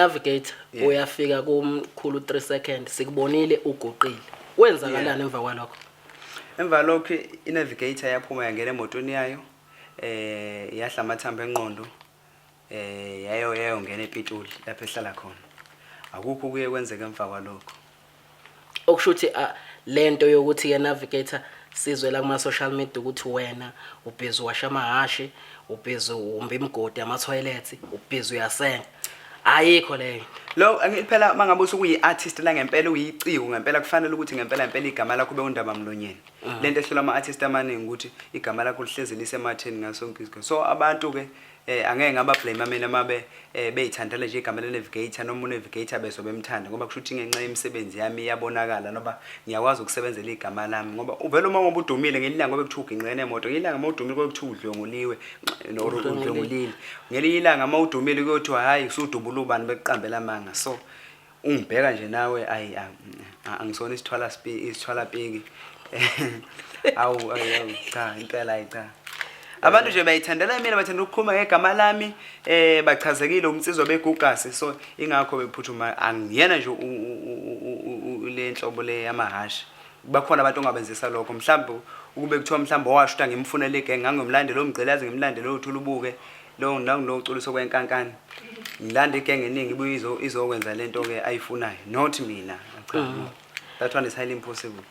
Navigator uyafika kumkhulu 3 seconds sikubonile ugoqile wenzakalani emva kwalokho emva lokho iNavigator yaphuma yangena emotweni yayo yahla amathambo enqondo yayongena ePitoli lapha ehlala khona akukho kuye kwenzeka emva kwalokho okushuthi lento yokuthi ke Navigator sizwela kuma social media ukuthi wena ubhizi washa amahashi ubhizi umba imigodi ama toilets ubhizi uyasenga ayikho leyo lo ngiphela mangabe usukuyi artist la ngempela uyiciwo ngempela kufanele ukuthi ngempela igama lakho ube undaba mlonyeni lento ehlola ama artist amaningi ukuthi igama lakho lihlezi lisematheni ngasonke isikhathi so abantu ke angeke ngaba blame mina mabe beyithandela nje igama leNavigator noma uNavigator bezobe emthanda ngoba kusho ukuthi ngenxa yemisebenzi yami iyabonakala noba ngiyakwazi ukusebenzela igama lami ngoba uvela uma ngoba udumile ngelilanga ngoba kuthiwa ugingqene emoto ngelilanga uma udumile ngoba kuthiwa udlonguliwe udlongulile ngelilanga uma udumile kuyothiwa hayi usudubula ubani beqambela amanga so ungibheka nje nawe angisona isithwala piki awu cha impela cha abantu nje bayithandela mina bathanda ukukhuluma ngegama lami bachazekile umsizwa begugasi so ingakho bephuthuma angiyena nje le nhlobo le yamahashi bakhona abantu ongabenzisa lokho mhlawumbe ukube kuthiwa mhlawumbe owashuta ngimfunele igenge ngangomlandelo omgcilazi ngimlandelo uthulubuke lo noculiso kwenkankani ngilanda igenge eningi ibuye izokwenza lento ke ayifunayo not mina cha that one is highly impossible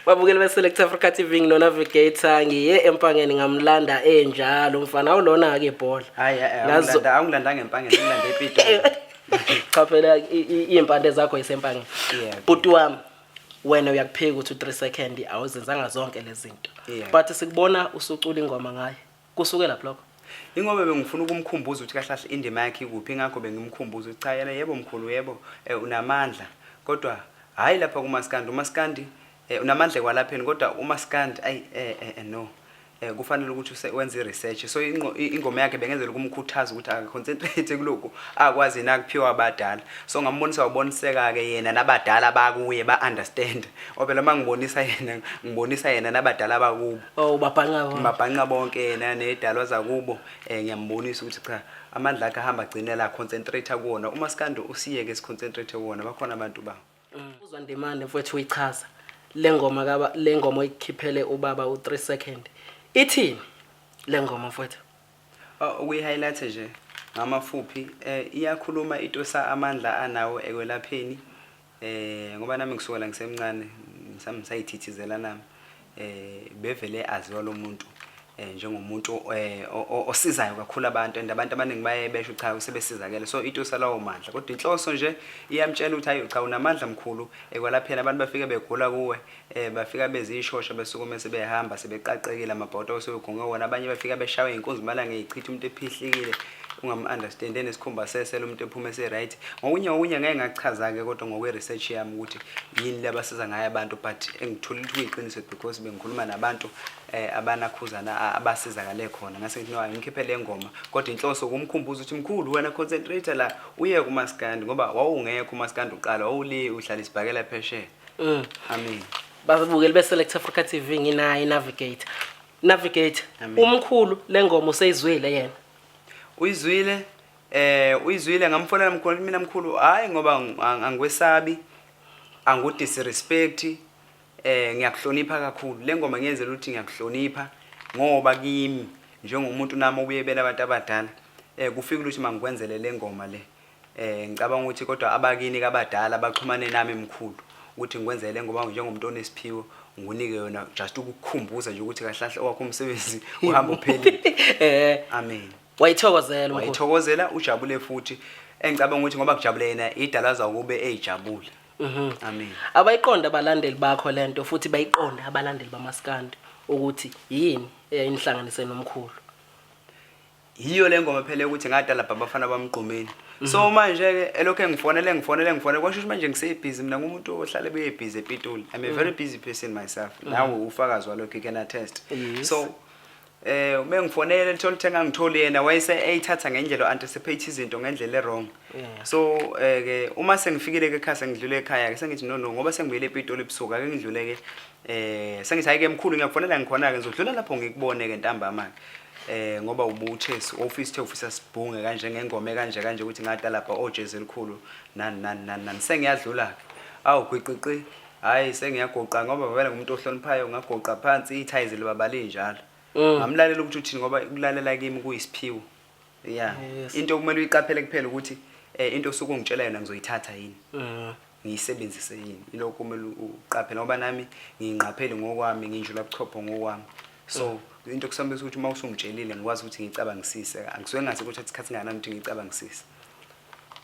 babukele beselect Africa TV ngino Navigator ngiye empangeni ngamlanda enjalo mfana awulona ke ibhola angilanda ngempangeni ngilanda ePitoli cha phela impande zakho isempangeni buti wami wena uyakuphika ukuthi 3 seconds awuzenzanga zonke lezi zinto but sikubona usucula ingoma ngaye kusukela lokho ingoba bengifuna ukumkhumbuza ukuthi kahle indima yakhe ikuphi ngakho bengimkhumbuza ukuthi cha yena yebo mkhulu yebo unamandla kodwa hayi lapha umaskandi unamandla kwalapheni kodwa umaskandi no kufanele ukuthi wenze research so ingoma yakhe bengenzela ukumkhuthaza ukuthi akaconcentrate kuloko akwazi nakuphiwa abadala so ngambonisa waboniseka ke yena nabadala bakuye ba-understand obela ngibonisa yena nabadala bakubo babhanqa bonke yena nedalwa zakubo ngiyambonisa ukuthi cha amandla akhe ahamba agcine la concentrate kuwona umaskandi usiyeke siconcentrate kuwona bakhona abantu ba uzwa ndimande mfowethu uyichaza lengoma oyikhiphele ubaba u3 seconds ithini lengoma mfowethu ukuyi-highlight nje ngamafuphi iyakhuluma itosa amandla anawo ekwelapheni ngoba nami ngisukela ngisemncane sayithithizela nami bevele aziwa lo muntu njengomuntu osizayo kakhulu abantu abantu abaningi bayebesho cha usebesizakele so itosa lawo mandla kodwa inhloso nje iyamtshela ukuthi hayi cha unamandla mkhulu ekwalapheni abantu bafika begula kuwe bafika bezishosha besukume sebehamba sebeqaqekile amabhodo osegonge wona abanye bafika beshawe inkunzi malanga eyichitha umuntu ephihlikile ungam-understand enesikhumba sesele umuntu ephume ese-right ngokunye ngeke ngachaza-ke kodwa ngokwe-research yami ukuthi yini labasiza ngayo abantu but engitholile ukuthi kuyiqiniso because bengikhuluma nabantu abanakhuzana abasizakale khona ngase ngithi no ngikhiphe le ngoma kodwa inhloso ukumkhumbuza ukuthi mkhulu wena concentrate la uye kumaskandi ngoba wawungekho umaskandi uqala wawuli uhlala isibhakela phesheya amen babukele beselect Africa TV nginayo Navigator umkhulu lengoma useyizwile yena uyizwile ngamfonela mkhulu mina mkhulu hayi ngoba angikwesabi angudisrespect ngiyakuhlonipha kakhulu lengoma ngiyenzela ukuthi ngiyakuhlonipha ngoba kimi njengomuntu nami obuyebela abantu abadala kufika ukuthi mangikwenzele lengoma le ngicabanga ukuthi kodwa abakini kabadala baxhumane nami mkhulu ukuthi ngikwenzele ngoba njengomuntu onesiphiwo ngunike yona just ukukukhumbuza nje ukuthi kahle owakho umsebenzi uhamba uphelile amen wayithokozela ujabule futhi engicabanga ukuthi ngoba kujabule yena idala zakube ejabule amen abayiqonda abalandeli bakho lento futhi bayiqonda abalandeli bamaskandi ukuthi yini inhlanganise nomkhulu yiyo lengoma phela ukuthi ngadala babafana bamgqumeni so manje ke elokho engifonele kwasho ukuthi manje ngisebhizi mina ngumuntu ohlala ebhizi ePitoli I'm a very busy person myself nawe ufakazi walokho can attest so bengifonele litholithenga ngitholi yena wayese eyithatha ngendlela anticipate izinto ngendlela wrong so ke uma sengifikile ke ekhaya sengidlule ekhaya ke sengithi no ngoba sengibuyele ePitoli ebusuku ake ngidlule ke sengithi hayi ke mkhulu ngiyakufonela ngikhona ke ngizodlula lapho ngikubone ke ntambama ngoba ubuthesi office sibhunge kanje ngengoma kanje ukuthi ngada lapha ojezi elikhulu nani sengiyadlula ke awu gwiqiqi hayi sengiyagoqa ngoba vele ngumuntu ohloniphayo ngagoqa phansi ithayizi libabale njalo ngamlalela ukuthi uthini ngoba ukulalela kimi kuyisiphiwo yeah into kumele uyiqaphele kuphela ukuthi into osuke ungitshela yona ngizoyithatha yini ngiyisebenzise yini ilokho kumele uqaphele ngoba nami ngiyinqaphele ngokwami nginjula buchopho ngokwami so into kusambeza ukuthi uma usungitshelile ngikwazi ukuthi ngicabangisise angisuke ngase ukuthi isikhathi ngana ukuthi ngicabangisise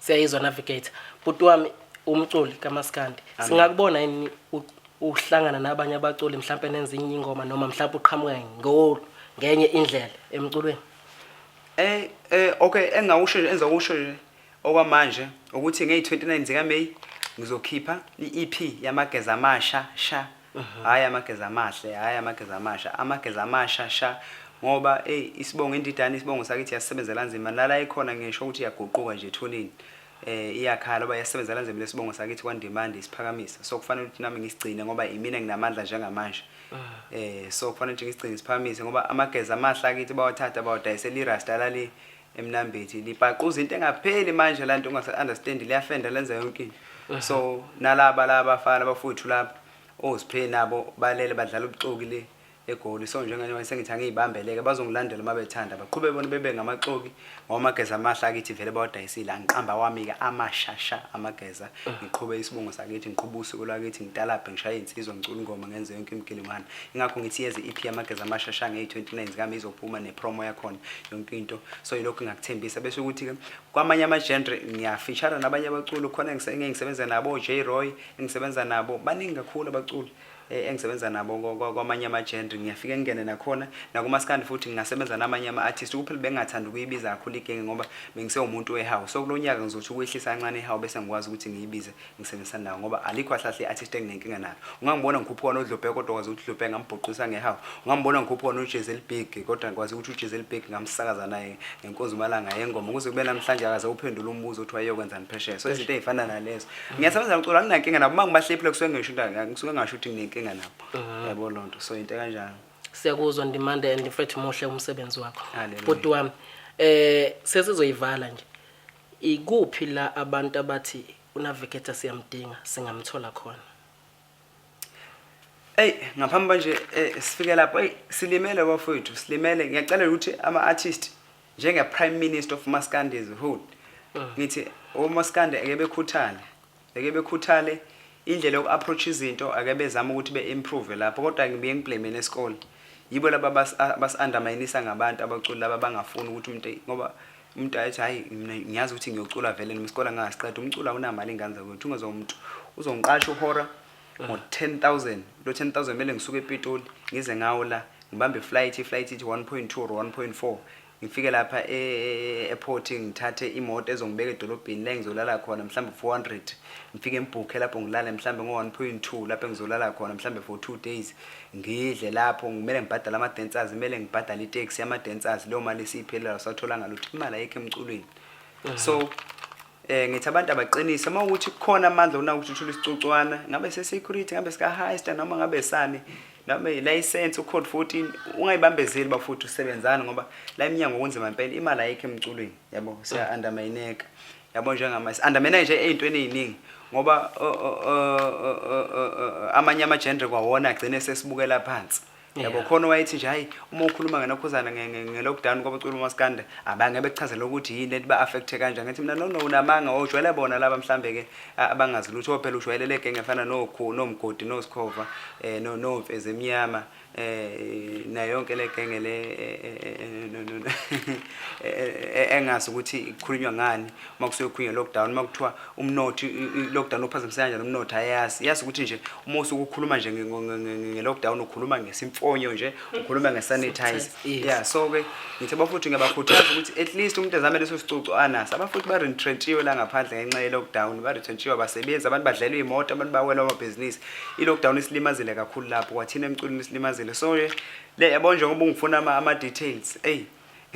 siyayizwa Navigator but wami umculi kaMaskandi singakubona yini uhlangana nabanye abaculi mhlawumbe nenza ingoma noma mhlawumbe uqhamuka ngenye indlela emculweni okay enzakusho okwamanje ukuthi nge29 zika May ngizokhipha iEP yamageza amasha hayi amageza amahle hayi amageza amasha amageza amasha sha ngoba isibongo indidani isibongo sakithi yasebenzela nzima nala ikhona ngisho ukuthi yaguquka nje ethonini iyakhala oba yasebenzela nzima lesibongo sakithi kwandimandi isiphakamisa so kufanele ukuthi nami ngisigcine ngoba imina nginamandla njengamanje so kufanele nje ngisigcine isiphakamise ngoba amageza amahle akithi bawathatha bawadayisela irasta lali emnambethi lipaquza into engapheli manje la nto ungase understand liyafenda lenza yonke into so nalaba abafana bafuthu lapha oziphe nabo balele badlala ubuxoki le egoli so njenganje sengithi angiyibambeleke bazongilandela mabethanda baqhube bona bebe ngamaxoki ngomageza amahle akithi vele bawadayisile angiqamba wami ke amashasha amageza ngiqhube isibongo sakithi ngiqhube usuku lwakithi ngitalaphe ngishaye insizwa ngicula ingoma ngenze yonke imkilimana ingakho ngithi yeze EP yamageza amashasha nge29 zikami izophuma nepromo yakhona yonke into so yilokho ngakuthembisa bese ukuthi ke kwamanye ama-genre ngiyafeature nabanye abaculi khona ngisebenza nabo J Roy engisebenza nabo baningi kakhulu abaculi engisebenza nabo kwamanye ama-genre ngiyafike ngene nakhona nakuMaskandi futhi ngingasebenza namanye ama-artist kuphela bengathanda ukuyibiza kakhulu igenge ngoba bengisewumuntu wehawu so kulonyaka ngizothi ukwehlisa kancane ihawu bese ngikwazi ukuthi ngiyibize ngisebenzisana nawo ngoba alikho ahlahle i-artist enginenkinga nayo ungangibona ngikhuphuka noDlubhe kodwa kwazi ukuthi Dlubhe ngambhoqisa ngehawu ungangibona ngikhuphuka noJezel Big kodwa ngikwazi ukuthi uJezel Big ngamsakaza naye ngenkonzo malanga yengoma ukuze kube namhlanje akaze uphendula umbuzo othi wayeyokwenzani phesheya so izinto ezifana nalezo ngiyasebenza nomculo anginankinga nabo mangibahlephile kusuke ngisho ngisuke ngasho ukuthi nginenkinga nabo yabo lonto so into kanjalo siyakuzwa ndimande and mfethu muhle umsebenzi wakho but wami sesizoyivala nje ikuphi la abantu abathi uNavigator siyamdinga singamthola khona ngaphambi manje sifike lapho silimele bafowethu silimele ngiyacela ukuthi ama-artist njenge Prime Minister of Maskandi's hood ngithi oMaskandi ake bekhuthale indlela yoku-approach izinto ake bezama ukuthi be-improve lapho kodwa ngibuye ngiblame nesikole yibo laba basi-underminisa ngabantu abaculi laba bangafuni ukuthi umuntu ngoba umuntu athi hayi ngiyazi ukuthi ngiyocula vele nemisikole ngasiqeda umculo awunamali ingane zakwethu ungezomuntu uzongiqasha uhora ngo-10,000 lo 10,000 mele ngisuke ePitoli ngize ngawo la ngibambe iflight ithi 1.2 or 1.4 ngifike lapha e-airport ngithathe imoto ezongibeka edolobheni la ngizolala khona mhlambe 400 ngifike ngibhukhe lapho ngilala mhlambe ngo-1.2 lapho ngizolala khona mhlambe for 2 days ngidle lapho kumele ngibhadala ama-dancers kumele ngibhadala itaxi yama-dancers leyo mali esiyiphelelayo sathola ngalutho imali ayikho emculweni so ngithi abantu abaqinise uma ukuthi kukhona amandla una ukuthi uthule isicucwana ngabe se-security ngabe sika-highster noma ngabe sani noma i-license u-code 14 ungayibambezeli bafuthi usebenzana ngoba la iminyango kunzima impela imali ayikho emculweni yabo siya-undermineka yabo njengama-undermineka nje ey'ntweni ey'ningi ngoba amanye ama-genre kwawona agcine sesibukela phansi yabo khona wayethi nje hayi uma ukhuluma ngenokhuzana nge-lockdown ngoba ucula uMaskandi abangabe kuchazela ukuthi yini lento ba-affecte kanjani ngathi mina no unamanga ojwayele bona laba mhlambe ke abangazi lutho phela ujwayelele genge efana nomgodi noSikhova nomfezi emnyama na yonke le genge le engazi ukuthi ikhulunywa ngani uma kusuke kukhulunywa lockdown uma kuthiwa umnothi lockdown uphazamisa kanjani umnothi yazi ukuthi nje uma usuke ukhuluma nje nge-lockdown ukhuluma ngesimfonyo nje ukhuluma nge-sanitize yeah so ke ngithi bafuthi ngiyabakhuthaza ukuthi at least umuntu ezame leso sicucu anaso abafuthi ba-retrenchiwe la ngaphandle ngenxa ye-lockdown ba-retrenchiwe abasebenzi abantu badlelwe iy'moto abantu bawela amabhizinisi i-lockdown isilimazile kakhulu lapho kwathina emculweni isilimazile so le yabo njengoba ungifuna ama-details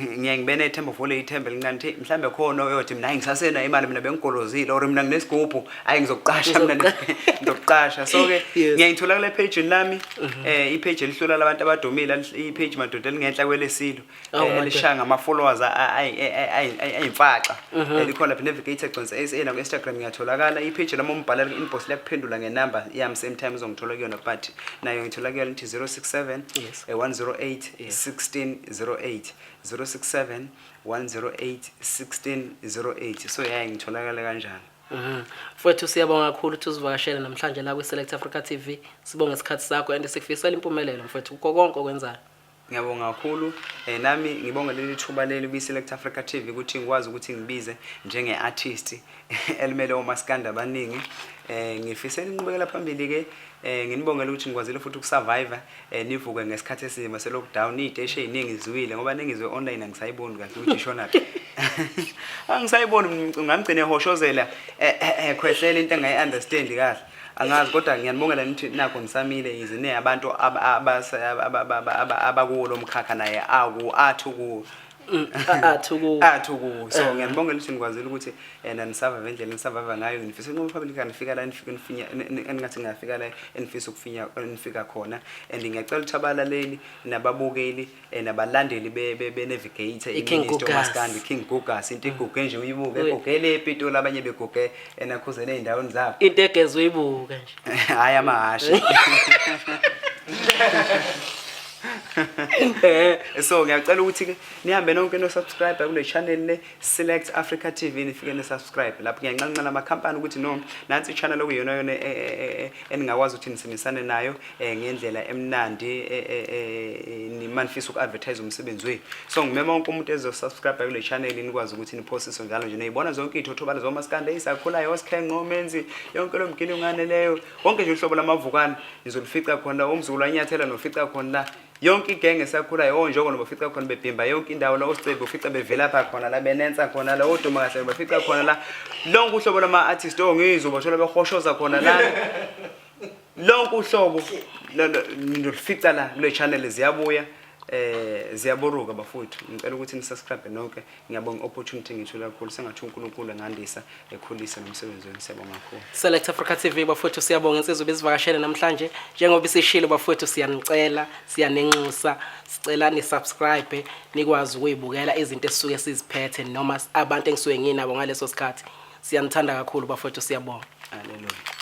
ngiye ngibe nethemba vule ithemba lincane mhlambe khona oyothi mina ngisasena imali mina bengigolozile or mina nginesigubhu hayi ngizokuqasha mina ngizokuqasha so ke ngiyayithola kule page lami i-page elihlula labantu abadumile i-page madoda elingenhla kwelesilo elishaya ngama followers ayimfaxa elikhona Navigator SA na ku-Instagram ngiyatholakala i-page lami umbhalela ku-inbox liyakuphendula ngenumber yami same time uzongithola kuyona but nayo ngithola kuyona ithi 067 108 1608 067 108 1608 so ngitholakala kanjalo. Mfowethu siyabonga kakhulu ukuthi uzivakashele namhlanje la kwi-Select Africa TV. Sibonge isikhathi sakho and sikufisela impumelelo mfowethu kukho konke okwenzayo. Ngiyabonga kakhulu nami ngibonga leli thuba leli kwi-Select Africa TV ukuthi ngikwazi ukuthi ngibize njenge-artist elimele omaskanda abaningi. Ngifisela inqubekela phambili ke nginibongela ukuthi ngikwazile futhi ukusurvive nivuke ngesikhathi esima se-lockdown iy'teshi ey'ningi ziwile ngoba nengizwe online angisayiboni kahle ukuthi ishona angisayiboni ngamgcine ehoshozela khwehlela into engayi-understand kahle angazi kodwa ngiyanibongela nithi nakho ngisamile yize abantu abakuwo lo mkhakha naye athu so ngiyanibongela ukuthi nikwazile ukuthi nisurvive endlela nisurvive ngayo ngifisa ukuthi public kanifika la nifika nifinya engathi ngafika la enifisa ukufinya nifika khona and ngiyacela ukuthi abalaleli nababukeli nabalandeli be-Navigator iMinister uMaskandi King Gugas into iguge nje uyibuke egugele ePitoli abanye beguge enakhuzene ey'ndaweni zabo into egeze uyibuke nje hayi amahashi so ngiyacela ukuthi nihambe nonke no subscribe kule channel le Select Africa TV nifike ne subscribe lapho ngiyancancana amakhampani ukuthi no nansi i-channel okuyona yona eningakwazi ukuthi nisebenzisane nayo ngendlela emnandi nimanifisa uku-advertise umsebenzi wethu so ngimema wonke umuntu ezosubscribe kule channel nikwazi ukuthi niphosiswe njalo nje niyibona zonke iy'thothobala zomaskanda ezisakhulayo osikhenqe omenzi yonke lo mgilingane leyo wonke nje uhlobo lamavukane nizolifica khona umzukulu wanyathela nofica khona la yonke igenge sakhulayo onjoko nobafica khona bebhimba yonke indawo la osicebe ufica bevela pha khona la benensa khona la oduma kahle bafica khona la lonke uhlobo lama artist ongizwe bathola behoshoza khona la lonke uhlobo nifica la kule channel ziyabuya ziyaboruka bafowethu ngicela ukuthi nisubscribe nonke ngiyabonga opportunity ngithola kakhulu sengathi uNkulunkulu engandisa ekhulisa nomsebenzi wenu siyabonga kakhulu. Select Africa TV bafowethu siyabonga insizwe bezivakashele namhlanje njengoba isishilo bafowethu siyanicela siyanenxusa sicela ni subscribe nikwazi ukuyibukela izinto esisuke siziphethe noma abantu engisuke nginabo ngaleso sikhathi siyanithanda kakhulu bafowethu siyabonga. Haleluya.